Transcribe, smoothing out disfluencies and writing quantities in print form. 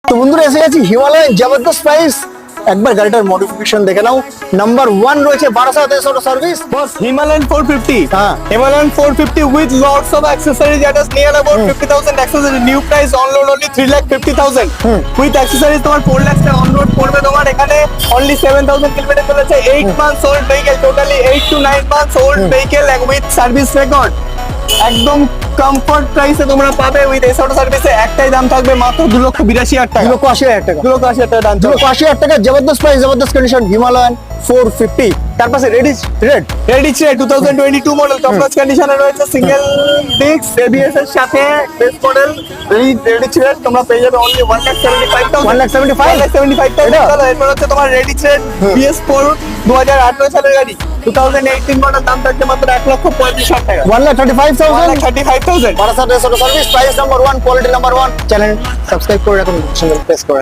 তো বন্ধুরা এসে গেছি হিমালয়ান জবরদস্ত প্রাইস। একবার গাড়িটার মডিফিকেশন দেখে নাও। নাম্বার 1 রয়েছে 1200 অটো সার্ভিস। Boss, Himalayan 450. हाँ. Himalayan 450 with lots of accessories that is near about 50,000 accessories. New price on road only 3,50,000. With accessories তোমার 4 lakhs টাকা on road পড়বে তোমার এখানে only 7,000 কিলোমিটার চলেছে। 8 months old vehicle, totally 8 to 9 months old vehicle and with service record. একদম comfort প্রাইসে তোমরা পাবে উইথ এস অটো সার্ভিসে। একটাই দাম থাকবে মাত্র 2,82,000 টাকা। 2,80,000 টাকা। 2,80,000 টাকা দাম। 2,80,000 টাকা জবরদস্ত প্রাইস, জবরদস্ত কন্ডিশন হিমালয়ান 450। তার পাশে red ready 2022 model top notch কন্ডিশনে রয়েছে, সিঙ্গেল ডিস্ক এবিএস এর সাথে বেস মডেল রেডি তোমরা পেয়ে যাবে অনলি 1,75,000 1,75,000 এরপর হচ্ছে তোমার রেডি BS4 2018 সালের গাড়ি 2018 মডেল, দাম থাকছে মাত্র 1,35,000 টাকা। 1,35,000। 1,35,000 1200 auto service, price number 1, quality number 1। Channel subscribe করে রাখুন, প্রেস করে